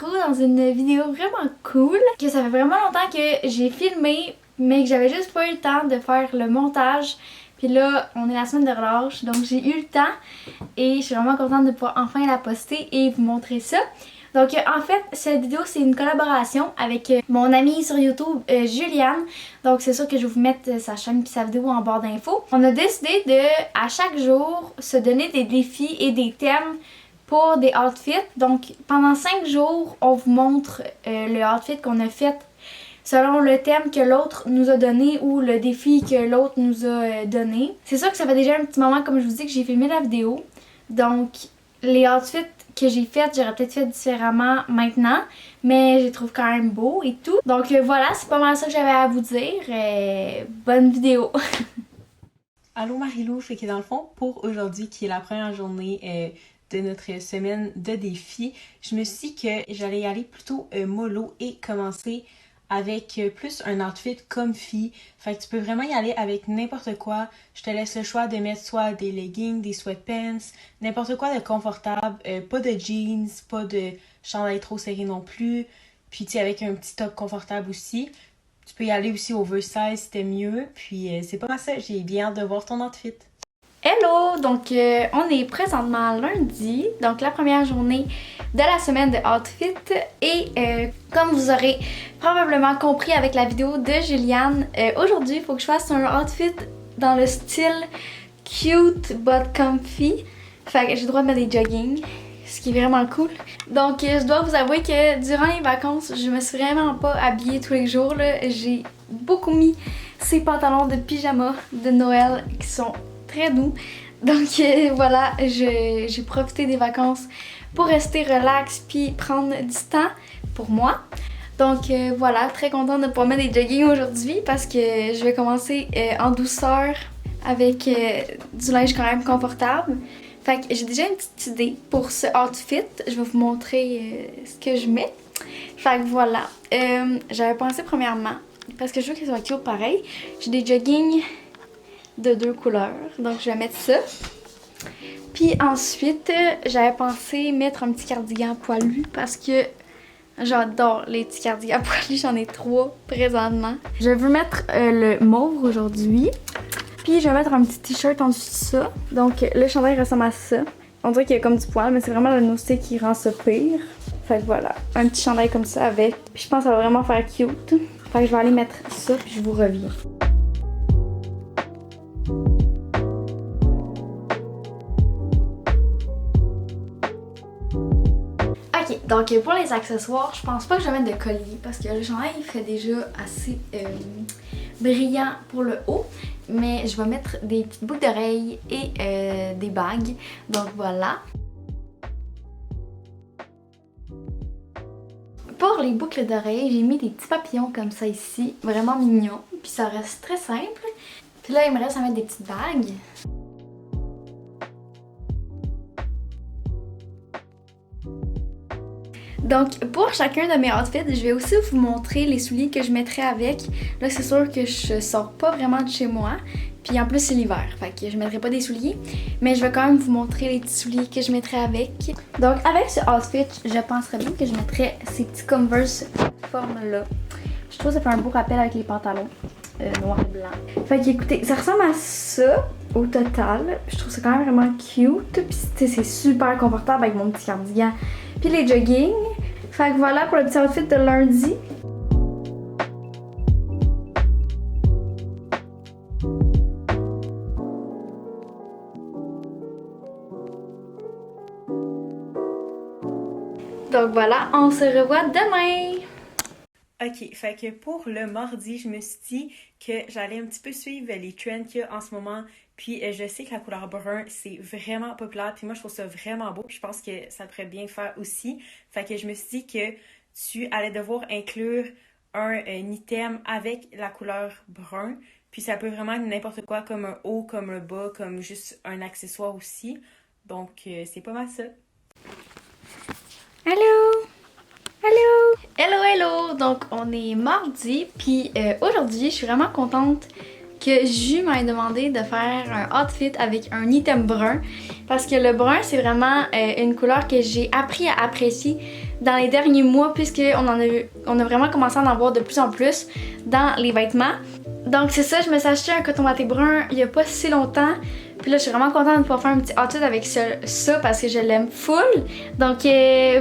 retrouve dans une vidéo vraiment cool. Que ça fait vraiment longtemps que j'ai filmé, mais que j'avais juste pas eu le temps de faire le montage. Puis là, on est la semaine de relâche, donc j'ai eu le temps et je suis vraiment contente de pouvoir enfin la poster et vous montrer ça. Donc en fait, cette vidéo c'est une collaboration avec mon amie sur YouTube, Juliane. Donc c'est sûr que je vais vous mettre sa chaîne et sa vidéo en barre d'infos. On a décidé de, à chaque jour, se donner des défis et des thèmes pour des outfits. Donc pendant 5 jours, on vous montre le outfit qu'on a fait selon le thème que l'autre nous a donné ou le défi que l'autre nous a donné. C'est sûr que ça fait déjà un petit moment, comme je vous dis, que j'ai filmé la vidéo. Donc les outfits que j'ai fait, j'aurais peut-être fait différemment maintenant, mais je les trouve quand même beaux et tout. Donc voilà, c'est pas mal ça que j'avais à vous dire. Bonne vidéo! Allô Marilou, fait que dans le fond, pour aujourd'hui, qui est la première journée de notre semaine de défi, je me suis dit que j'allais y aller plutôt mollo et commencer avec plus un outfit comfy. Fait que tu peux vraiment y aller avec n'importe quoi. Je te laisse le choix de mettre soit des leggings, des sweatpants, n'importe quoi de confortable. Pas de jeans, pas de chandail trop serré non plus. Puis tu sais, avec un petit top confortable aussi. Tu peux y aller aussi oversize, c'était mieux. Puis c'est pas mal ça, j'ai bien hâte de voir ton outfit. Hello! Donc on est présentement lundi, donc la première journée de la semaine de outfit. Et comme vous aurez probablement compris avec la vidéo de Juliane, aujourd'hui il faut que je fasse un outfit dans le style cute but comfy. Fait que j'ai le droit de mettre des joggings, ce qui est vraiment cool. Donc je dois vous avouer que durant les vacances, je me suis vraiment pas habillée tous les jours. J'ai beaucoup mis ces pantalons de pyjama de Noël qui sont très doux. Donc voilà, j'ai profité des vacances pour rester relax puis prendre du temps pour moi. Donc voilà, très contente de pouvoir mettre des joggings aujourd'hui parce que je vais commencer en douceur avec du linge quand même confortable. Fait que j'ai déjà une petite idée pour ce outfit. Je vais vous montrer ce que je mets. Fait que voilà, j'avais pensé premièrement, parce que je veux qu'ils soient cute pareil, j'ai des joggings de 2 couleurs, donc je vais mettre ça. Puis ensuite, j'avais pensé mettre un petit cardigan poilu parce que j'adore les petits cardigans poilus, j'en ai 3 présentement. Je veux mettre le mauve aujourd'hui. Puis je vais mettre un petit t-shirt en dessous de ça. Donc le chandail ressemble à ça. On dirait qu'il y a comme du poil, mais c'est vraiment le nocé qui rend ça pire. Fait que voilà, un petit chandail comme ça avec. Puis je pense que ça va vraiment faire cute. Fait que je vais aller mettre ça, puis je vous reviens. Ok, donc pour les accessoires, je pense pas que je vais mettre de collier parce que le chandail il fait déjà assez brillant pour le haut. Mais je vais mettre des petites boucles d'oreilles et des bagues. Donc voilà. Pour les boucles d'oreilles, j'ai mis des petits papillons comme ça ici. Vraiment mignons. Puis ça reste très simple. Puis là, il me reste à mettre des petites bagues. Donc pour chacun de mes outfits, je vais aussi vous montrer les souliers que je mettrai avec. Là c'est sûr que je sors pas vraiment de chez moi. Puis en plus c'est l'hiver, fait que je mettrai pas des souliers. Mais je vais quand même vous montrer les petits souliers que je mettrai avec. Donc avec ce outfit, je penserais bien que je mettrais ces petits Converse forme là. Je trouve que ça fait un beau rappel avec les pantalons noir et blanc. Fait que écoutez, ça ressemble à ça au total. Je trouve ça quand même vraiment cute. Puis c'est super confortable avec mon petit cardigan. Puis les joggings. Fait que voilà pour le petit outfit de lundi. Donc voilà, on se revoit demain! Ok, fait que pour le mardi, je me suis dit que j'allais un petit peu suivre les trends qu'il y a en ce moment. Puis je sais que la couleur brun, c'est vraiment populaire. Puis moi, je trouve ça vraiment beau. Puis je pense que ça pourrait bien faire aussi. Fait que je me suis dit que tu allais devoir inclure un item avec la couleur brun. Puis ça peut vraiment être n'importe quoi, comme un haut, comme un bas, comme juste un accessoire aussi. Donc c'est pas mal ça. Allô? Allô? Hello, hello! Donc, on est mardi, puis aujourd'hui, je suis vraiment contente que Ju m'ait demandé de faire un outfit avec un item brun parce que le brun, c'est vraiment une couleur que j'ai appris à apprécier dans les derniers mois puisqu'on on a vraiment commencé à en avoir de plus en plus dans les vêtements. Donc c'est ça, je me suis acheté un coton watté brun il y a pas si longtemps. Puis là je suis vraiment contente de pouvoir faire un petit outfit avec ça parce que je l'aime full. Donc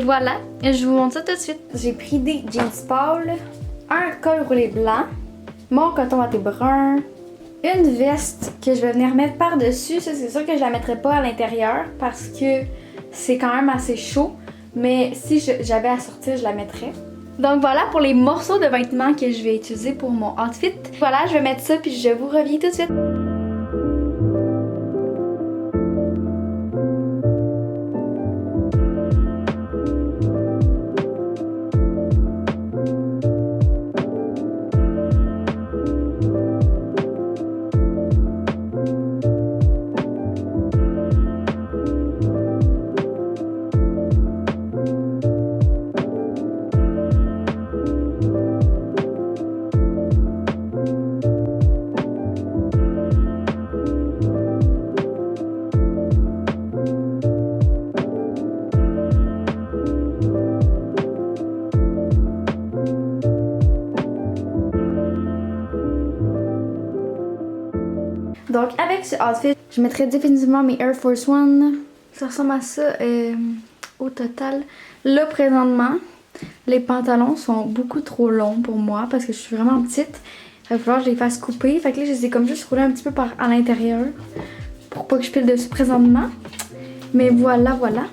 voilà, je vous montre ça tout de suite. J'ai pris des jeans pâles, un col roulé blanc, mon coton watté brun, une veste que je vais venir mettre par-dessus. Ça c'est sûr que je la mettrai pas à l'intérieur parce que c'est quand même assez chaud. Mais si j'avais à sortir, je la mettrais. Donc voilà pour les morceaux de vêtements que je vais utiliser pour mon outfit. Voilà, je vais mettre ça puis je vous reviens tout de suite. Donc avec ce outfit, je mettrai définitivement mes Air Force One. Ça ressemble à ça au total. Là présentement, les pantalons sont beaucoup trop longs pour moi parce que je suis vraiment petite. Il va falloir que je les fasse couper. Fait que là, je les ai comme juste roulés un petit peu à l'intérieur pour pas que je pile dessus présentement. Mais voilà, voilà.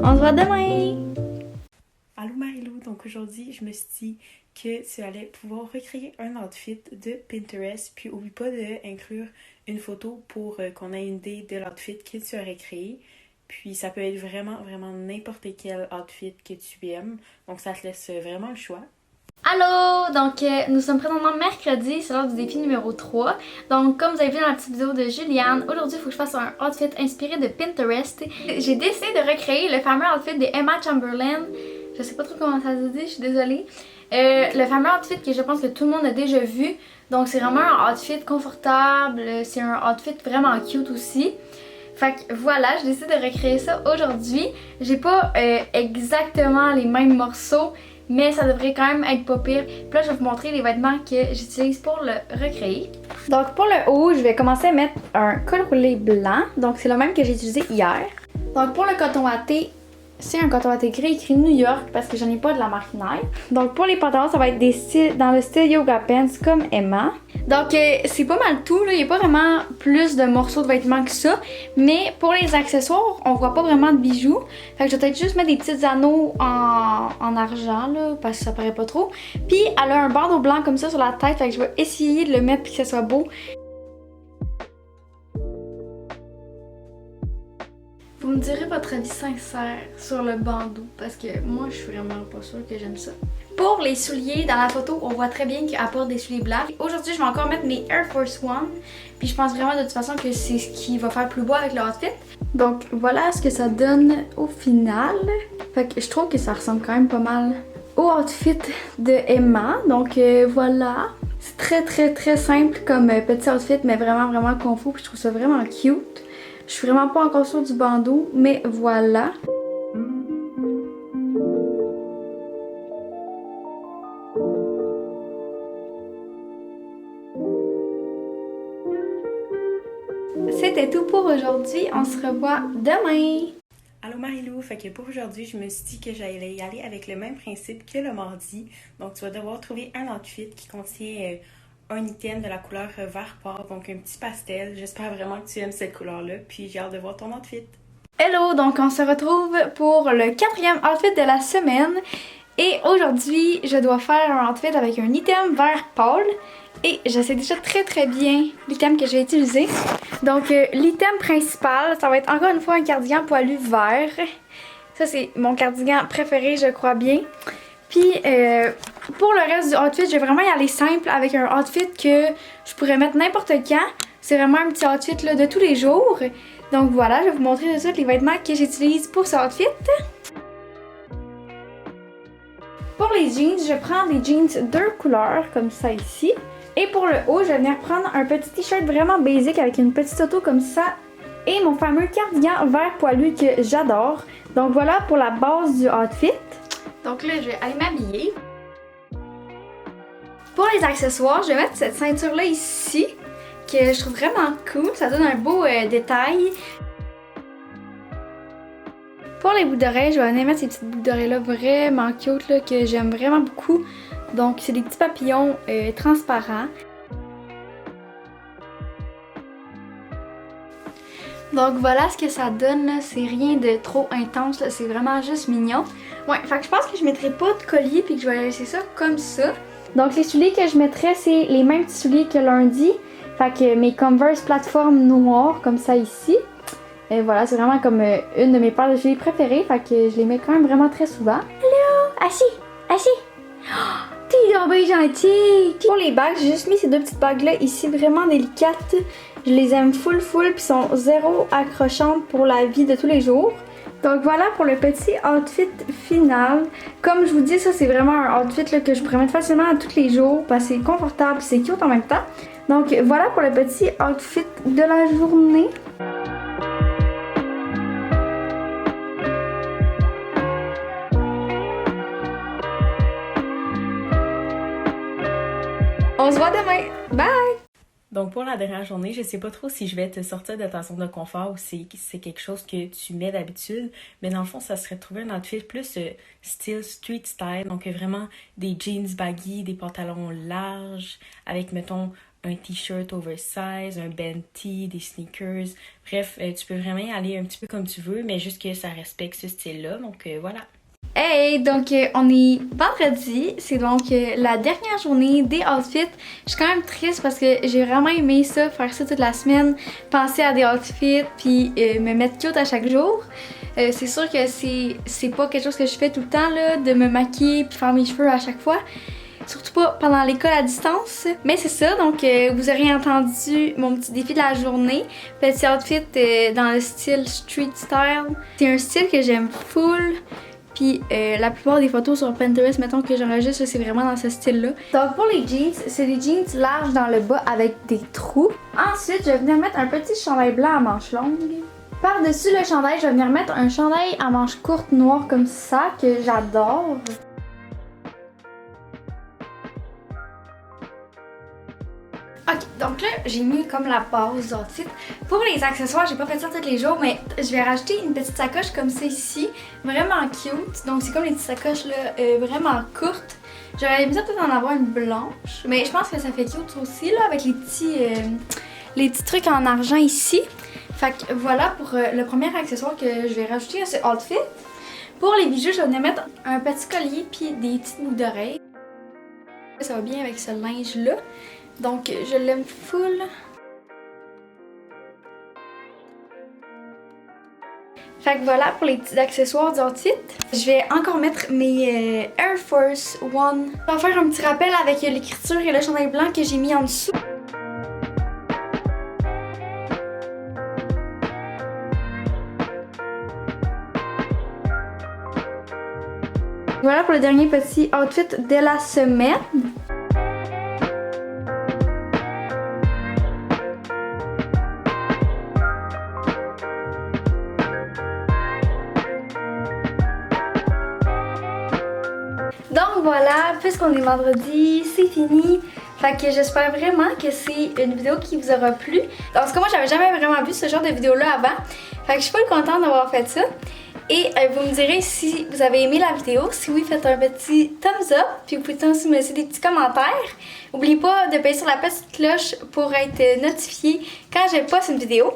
On se voit demain! Allô Marilou, donc aujourd'hui je me suis dit que tu allais pouvoir recréer un outfit de Pinterest, puis oublie pas d'inclure une photo pour qu'on ait une idée de l'outfit que tu aurais créé. Puis ça peut être vraiment n'importe quel outfit que tu aimes, donc ça te laisse vraiment le choix. Allô! Donc, nous sommes présentement mercredi, c'est l'heure du défi numéro 3. Donc, comme vous avez vu dans la petite vidéo de Juliane, aujourd'hui, il faut que je fasse un outfit inspiré de Pinterest. J'ai décidé de recréer le fameux outfit de Emma Chamberlain. Je sais pas trop comment ça se dit, je suis désolée. Le fameux outfit que je pense que tout le monde a déjà vu. Donc, c'est vraiment un outfit confortable, c'est un outfit vraiment cute aussi. Fait que voilà, je décide de recréer ça aujourd'hui. J'ai pas exactement les mêmes morceaux, mais ça devrait quand même être pas pire. Puis là, je vais vous montrer les vêtements que j'utilise pour le recréer. Donc pour le haut, je vais commencer à mettre un col roulé blanc. Donc c'est le même que j'ai utilisé hier. Donc pour le coton watté, c'est un coton watté gris écrit New York parce que j'en ai pas de la marque Nike. Donc pour les pantalons, ça va être des styles dans le style yoga pants comme Emma. Donc c'est pas mal tout, là. Il n'y a pas vraiment plus de morceaux de vêtements que ça. Mais pour les accessoires, on voit pas vraiment de bijoux. Fait que je vais peut-être juste mettre des petits anneaux en argent là, parce que ça paraît pas trop. Puis elle a un bandeau blanc comme ça sur la tête. Fait que je vais essayer de le mettre puis que ça soit beau. Vous me direz votre avis sincère sur le bandeau parce que moi je suis vraiment pas sûre que j'aime ça. Pour les souliers, dans la photo, on voit très bien qu'elle porte des souliers blancs. Aujourd'hui, je vais encore mettre mes Air Force One. Puis je pense vraiment de toute façon que c'est ce qui va faire plus beau avec le outfit. Donc voilà ce que ça donne au final. Fait que je trouve que ça ressemble quand même pas mal au outfit de Emma. Donc voilà. C'est très simple comme petit outfit, mais vraiment confort. Puis je trouve ça vraiment cute. Je suis vraiment pas encore sûre du bandeau, mais voilà. C'était tout pour aujourd'hui. On se revoit demain. Allô Marilou, fait que pour aujourd'hui, je me suis dit que j'allais y aller avec le même principe que le mardi. Donc tu vas devoir trouver un outfit qui contient un item de la couleur vert pâle, donc un petit pastel. J'espère vraiment que tu aimes cette couleur-là, puis j'ai hâte de voir ton outfit. Hello, donc on se retrouve pour le 4e outfit de la semaine. Et aujourd'hui, je dois faire un outfit avec un item vert pâle. Et je sais déjà très bien l'item que j'ai utilisé. Donc l'item principal, ça va être encore une fois un cardigan poilu vert. Ça c'est mon cardigan préféré, je crois bien. Puis pour le reste du outfit, je vais vraiment y aller simple avec un outfit que je pourrais mettre n'importe quand. C'est vraiment un petit outfit là, de tous les jours. Donc voilà, je vais vous montrer tout de suite les vêtements que j'utilise pour ce outfit. Pour les jeans, je prends des jeans 2 couleurs comme ça ici. Et pour le haut, je vais venir prendre un petit t-shirt vraiment basique avec une petite auto comme ça. Et mon fameux cardigan vert poilu que j'adore. Donc voilà pour la base du outfit. Donc là, je vais aller m'habiller. Pour les accessoires, je vais mettre cette ceinture-là ici, que je trouve vraiment cool. Ça donne un beau détail. Pour les boucles d'oreilles, je vais venir mettre ces petites boucles d'oreilles-là vraiment cute, là, que j'aime vraiment beaucoup. Donc, c'est des petits papillons transparents. Donc voilà ce que ça donne, c'est rien de trop intense, c'est vraiment juste mignon. Ouais, fait que je pense que je mettrai pas de collier puis que je vais laisser ça comme ça. Donc les souliers que je mettrais, c'est les mêmes petits souliers que lundi. Fait que mes Converse plateforme noires comme ça ici. Et voilà, c'est vraiment comme une de mes paires de souliers préférées, fait que je les mets quand même vraiment très souvent. Hello! Assis! Assis! Oh, t'es donc bien gentil! Pour les bagues, j'ai juste mis ces deux petites bagues-là ici, vraiment délicates. Je les aime full puis sont zéro accrochantes pour la vie de tous les jours. Donc voilà pour le petit outfit final. Comme je vous dis, ça c'est vraiment un outfit là, que je pourrais mettre facilement à tous les jours parce que c'est confortable, c'est cute en même temps. Donc voilà pour le petit outfit de la journée. On se voit demain. Bye! Donc pour la dernière journée, je sais pas trop si je vais te sortir de ta zone de confort ou si c'est quelque chose que tu mets d'habitude, mais dans le fond, ça serait de trouver un outfit plus style street style, donc vraiment des jeans baggy, des pantalons larges, avec mettons un t-shirt oversize, un band tee, des sneakers, bref, tu peux vraiment y aller un petit peu comme tu veux, mais juste que ça respecte ce style-là, donc voilà. Hey, donc on est vendredi, c'est donc la dernière journée des outfits. Je suis quand même triste parce que j'ai vraiment aimé ça, faire ça toute la semaine, penser à des outfits puis me mettre cute à chaque jour. C'est sûr que c'est pas quelque chose que je fais tout le temps là, de me maquiller puis faire mes cheveux à chaque fois. Surtout pas pendant l'école à distance. Mais c'est ça, donc vous aurez entendu mon petit défi de la journée. Petit outfit dans le style street style. C'est un style que j'aime full. Puis la plupart des photos sur Pinterest, mettons que j'enregistre, c'est vraiment dans ce style-là. Donc pour les jeans, c'est des jeans larges dans le bas avec des trous. Ensuite, je vais venir mettre un petit chandail blanc à manches longues. Par-dessus le chandail, je vais venir mettre un chandail à manches courtes noires comme ça, que j'adore. Ok, donc là, j'ai mis comme la base d'outfit. Pour les accessoires, j'ai pas fait ça tous les jours, mais je vais rajouter une petite sacoche comme ça ici, vraiment cute. Donc c'est comme les petites sacoches là, vraiment courtes. J'aurais aimé ça peut-être en avoir une blanche, mais je pense que ça fait cute aussi là, avec les petits trucs en argent ici. Fait que voilà pour le premier accessoire que je vais rajouter à ce outfit. Pour les bijoux, je vais venir mettre un petit collier puis des petites boucles d'oreilles. Ça va bien avec ce linge là. Donc, je l'aime full. Fait que voilà pour les petits accessoires du outfit. Je vais encore mettre mes Air Force One. Je vais faire un petit rappel avec l'écriture et le chandail blanc que j'ai mis en dessous. Voilà pour le dernier petit outfit de la semaine. Donc voilà, puisqu'on est vendredi, c'est fini. Fait que j'espère vraiment que c'est une vidéo qui vous aura plu. En tout cas, moi, j'avais jamais vraiment vu ce genre de vidéo-là avant. Fait que je suis pas contente d'avoir fait ça. Et vous me direz si vous avez aimé la vidéo. Si oui, faites un petit thumbs up. Puis vous pouvez aussi me laisser des petits commentaires. N'oubliez pas de payer sur la petite cloche pour être notifié quand je poste une vidéo.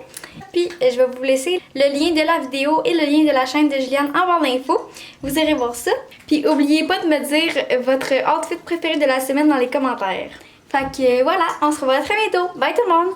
Puis je vais vous laisser le lien de la vidéo et le lien de la chaîne de Juliane en barre d'infos. Vous irez voir ça. Puis n'oubliez pas de me dire votre outfit préféré de la semaine dans les commentaires. Fait que voilà, on se revoit très bientôt. Bye tout le monde!